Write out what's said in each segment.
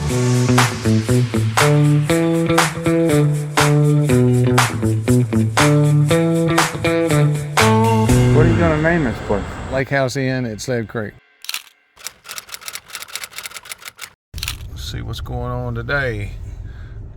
What are you gonna name this place? Lakehouse Inn at Sledd Creek. Let's see what's going on today.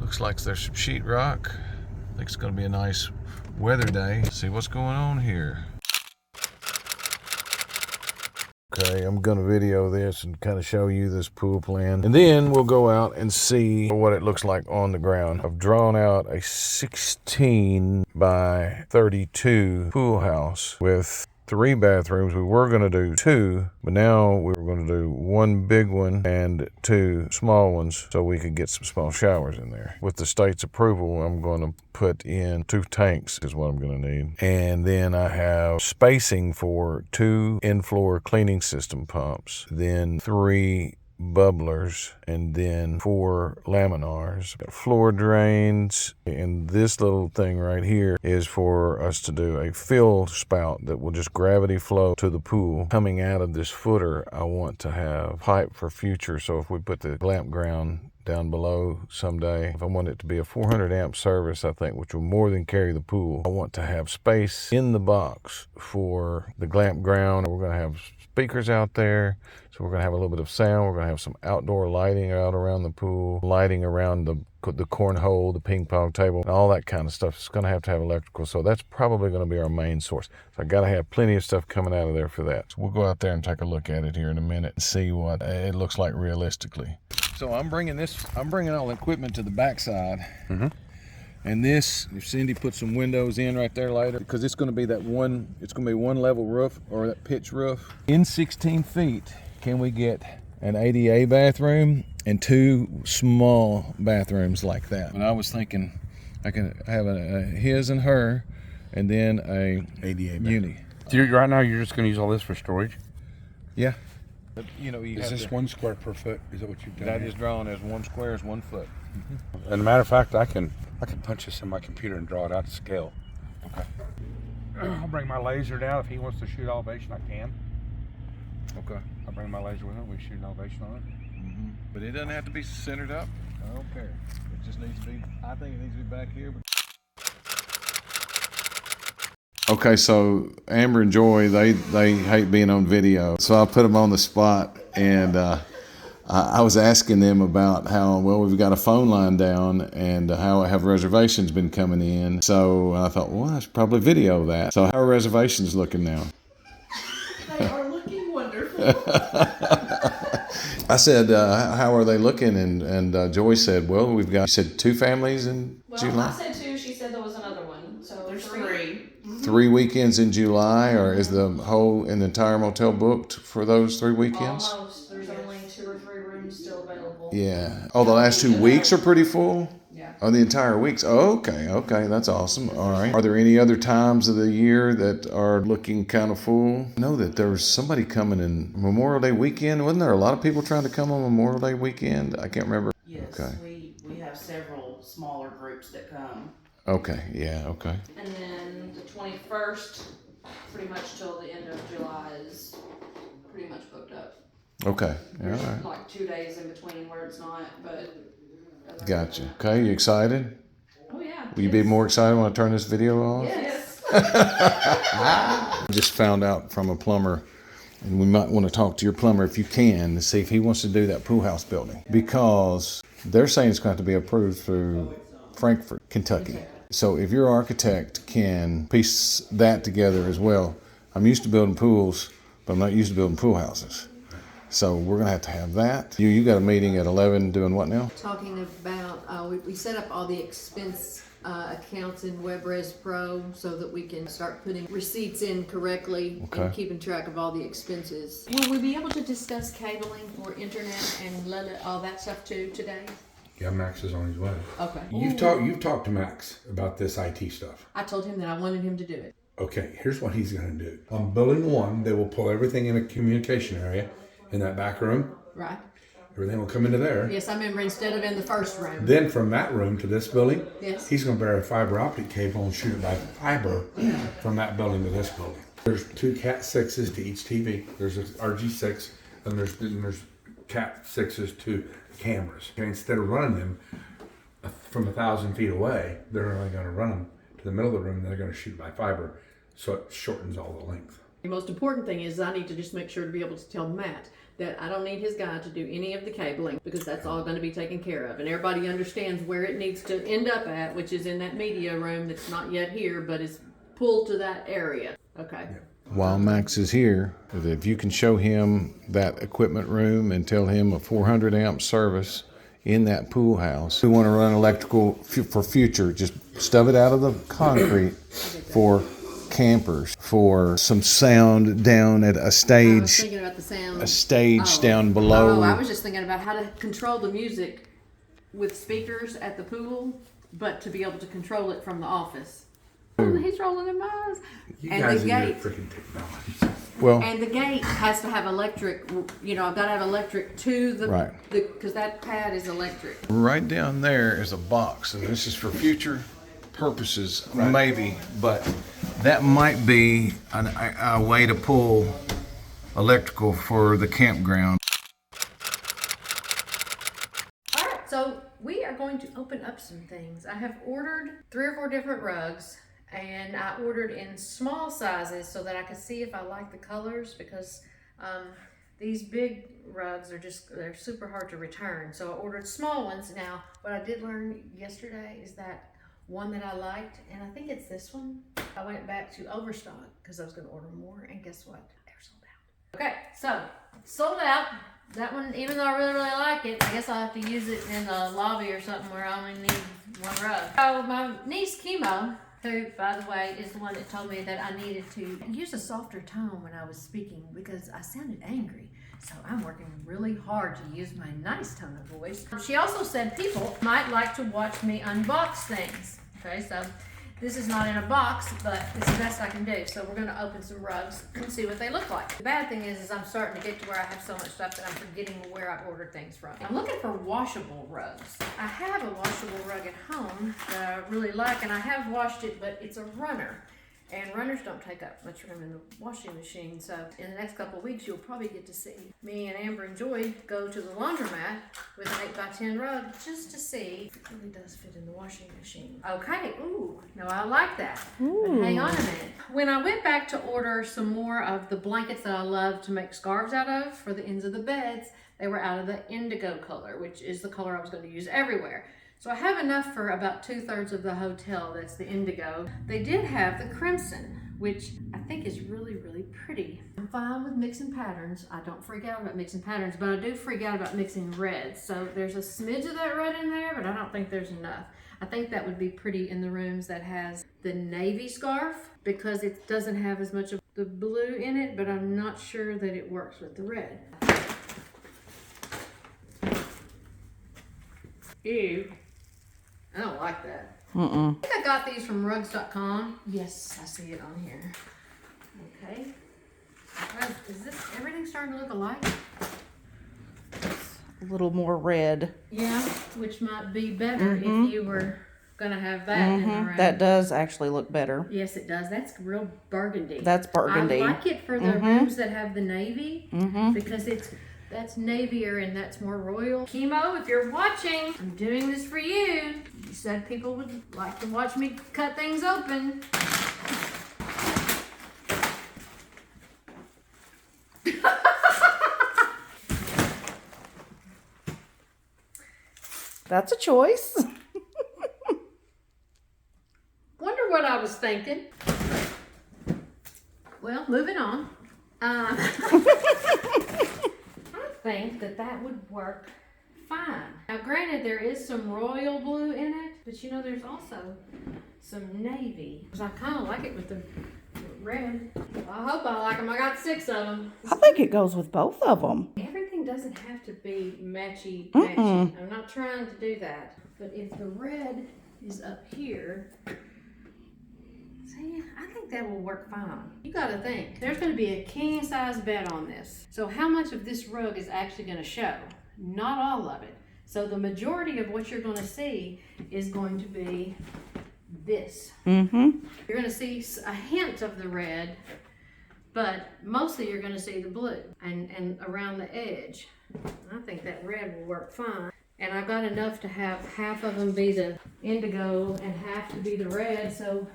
Looks like there's some sheetrock. I think it's gonna be a nice weather day. Let's see what's going on here. Okay, I'm gonna video this and kind of show you this pool plan. And then we'll go out and see what it looks like on the ground. I've drawn out a 16 by 32 pool house with 3 bathrooms. We were gonna do 2, but now we're gonna do 1 big one and 2 small ones so we could get some small showers in there. With the state's approval, I'm gonna put in 2 tanks is what I'm gonna need. And then I have spacing for 2 in-floor cleaning system pumps, then 3 bubblers, and then 4 laminars. Got floor drains, and this little thing right here is for us to do a fill spout that will just gravity flow to the pool. Coming out of this footer, I want to have pipe for future, so if we put the lamp ground down below someday, if I want it to be a 400 amp service, I think, which will more than carry the pool, I want to have space in the box for the glamp ground. We're going to have speakers out there, so we're going to have a little bit of sound. We're going to have some outdoor lighting out around the pool, lighting around the cornhole, the ping pong table, and all that kind of stuff. It's going to have electrical, so that's probably going to be our main source. So I got to have plenty of stuff coming out of there for that. So we'll go out there and take a look at it here in a minute and see what it looks like realistically. So I'm bringing all the equipment to the backside. And this, if Cindy put some windows in right there later, because it's going to be one level roof, or that pitch roof. In 16 feet, can we get an ADA bathroom and 2 small bathrooms like that? And I was thinking I can have a his and her, and then a ADA uni. So right now you're just gonna use all this for storage? Yeah. But, you know, Is this 1 square per foot? Is that what you've done? That is drawn as 1 square is 1 foot. As a matter of fact, I can punch this in my computer and draw it out to scale. Okay. I'll bring my laser down. If he wants to shoot elevation, I can. Okay. I'll bring my laser with him. We shoot an elevation on it. But it doesn't have to be centered up. I don't care. It just needs to be, I think it needs to be back here. Okay, so Amber and Joy, they hate being on video. So I put them on the spot, and I was asking them about how, well, we've got a phone line down, and how have reservations been coming in. So I thought, well, I should probably video that. So how are reservations looking now? They are looking wonderful. I said, how are they looking? And Joy said, well, we've got, you said 2 families in July? I said 2. She said there was another one. So there's 3. 3 weekends in July, or is the entire motel booked for those 3 weekends? Almost. There's only 2 or 3 rooms still available. Yeah. Oh, the last 2 weeks are pretty full? Yeah. Oh, the entire weeks. Oh, okay. That's awesome. All right. Are there any other times of the year that are looking kind of full? I know that there was somebody coming in Memorial Day weekend. Wasn't there a lot of people trying to come on Memorial Day weekend? I can't remember. Yes, Okay. we have several smaller groups that come. Okay. Yeah. Okay. And then the 21st, pretty much till the end of July, is pretty much booked up. Okay. All There's right. like 2 days in between where it's not, but. Gotcha. Okay. You excited? Oh yeah. Will you be more excited when I turn this video on? Yes. I just found out from a plumber, and we might want to talk to your plumber if you can to see if he wants to do that pool house building, because they're saying it's going to have to be approved through Frankfort, Kentucky. So if your architect can piece that together as well. I'm used to building pools, but I'm not used to building pool houses. So we're going to have that. You got a meeting at 11 doing what now? Talking about, we set up all the expense accounts in WebRes Pro so that we can start putting receipts in correctly and keeping track of all the expenses. Will we be able to discuss cabling for internet and all that stuff too today? Yeah, Max is on his way. Okay. You've talked to Max about this IT stuff. I told him that I wanted him to do it. Okay, here's what he's going to do. On building 1, they will pull everything in a communication area in that back room. Right. Everything will come into there. Yes, I remember, instead of in the first room. Then from that room to this building, Yes. he's going to bury a fiber optic cable and shoot it by fiber from that building to this building. There's 2 Cat 6s to each TV. There's a RG6, and there's Cat 6s to cameras. And instead of running them from 1,000 feet away, they're only going to run them to the middle of the room. They're going to shoot by fiber, so it shortens all the length. The most important thing is I need to just make sure to be able to tell Matt that I don't need his guy to do any of the cabling because that's all going to be taken care of. And everybody understands where it needs to end up at, which is in that media room that's not yet here, but is pulled to that area. Okay. Yeah. While Max is here, if you can show him that equipment room and tell him a 400 amp service in that pool house. We want to run electrical for future, just stub it out of the concrete for campers, for some sound down at a I was stage, thinking about the sound. a stage down below. Oh, I was just thinking about how to control the music with speakers at the pool, but to be able to control it from the office. Oh, he's rolling in my eyes. You And guys the and your gate. freaking technology. Well, And the gate has to have electric, you know, I've got to have electric to the, Right. because that pad is electric. right down there is a box, and this is for future purposes, maybe, but that might be a way to pull electrical for the campground. All right, so we are going to open up some things. I have ordered 3 or 4 different rugs, and I ordered in small sizes so that I could see if I like the colors, because these big rugs are they're super hard to return. So I ordered small ones. Now, what I did learn yesterday is that one that I liked, and I think it's this one, I went back to Overstock because I was going to order more, and guess what? They're sold out. Okay, so sold out. That one, even though I really, really like it, I guess I'll have to use it in the lobby or something where I only need one rug. So my niece Chemo, who, by the way, is the one that told me that I needed to use a softer tone when I was speaking because I sounded angry. So I'm working really hard to use my nice tone of voice. She also said people might like to watch me unbox things. Okay, so this is not in a box, but it's the best I can do. So we're gonna open some rugs and see what they look like. The bad thing is I'm starting to get to where I have so much stuff that I'm forgetting where I ordered things from. I'm looking for washable rugs. I have a washable rug at home that I really like, and I have washed it, but it's a runner. And runners don't take up much room in the washing machine. So in the next couple of weeks, you'll probably get to see me and Amber and Joy go to the laundromat with an 8x10 rug just to see if it really does fit in the washing machine. Okay, ooh, no, I like that. But hang on a minute. When I went back to order some more of the blankets that I love to make scarves out of for the ends of the beds, they were out of the indigo color, which is the color I was going to use everywhere. So I have enough for about 2/3 of the hotel, that's the indigo. They did have the crimson, which I think is really, really pretty. I'm fine with mixing patterns. I don't freak out about mixing patterns, but I do freak out about mixing reds. So there's a smidge of that red in there, but I don't think there's enough. I think that would be pretty in the rooms that has the navy scarf because it doesn't have as much of the blue in it, but I'm not sure that it works with the red. Ew. I don't like that. I think I got these from rugs.com. Yes, I see it on here. Okay. Is this everything starting to look alike? A little more red. Yeah, which might be better if you were gonna have that in the room. That does actually look better. Yes, it does. That's real burgundy. That's burgundy. I like it for the rooms that have the navy because that's navier and that's more royal. Chemo, if you're watching, I'm doing this for you. You said people would like to watch me cut things open. That's a choice. Wonder what I was thinking. Well, moving on. I think that would work fine. Now, granted, there is some royal blue in it, but you know, there's also some navy. Because I kind of like it with the red. I hope I like them. I got 6 of them. I think it goes with both of them. Everything doesn't have to be matchy. I'm not trying to do that. But if the red is up here, see, I think that will work fine. You gotta think, there's gonna be a king size bed on this. So how much of this rug is actually gonna show? Not all of it. So the majority of what you're gonna see is going to be this. You're gonna see a hint of the red, but mostly you're gonna see the blue and around the edge. I think that red will work fine. And I got enough to have half of them be the indigo and half to be the red, so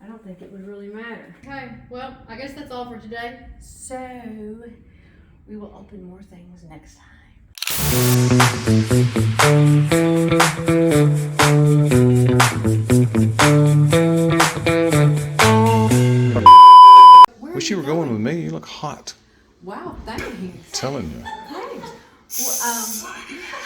I don't think it would really matter. Okay, well, I guess that's all for today. So, we will open more things next time. Wish you were going with me. You look hot. Wow, thanks. Telling you. Thanks. Well,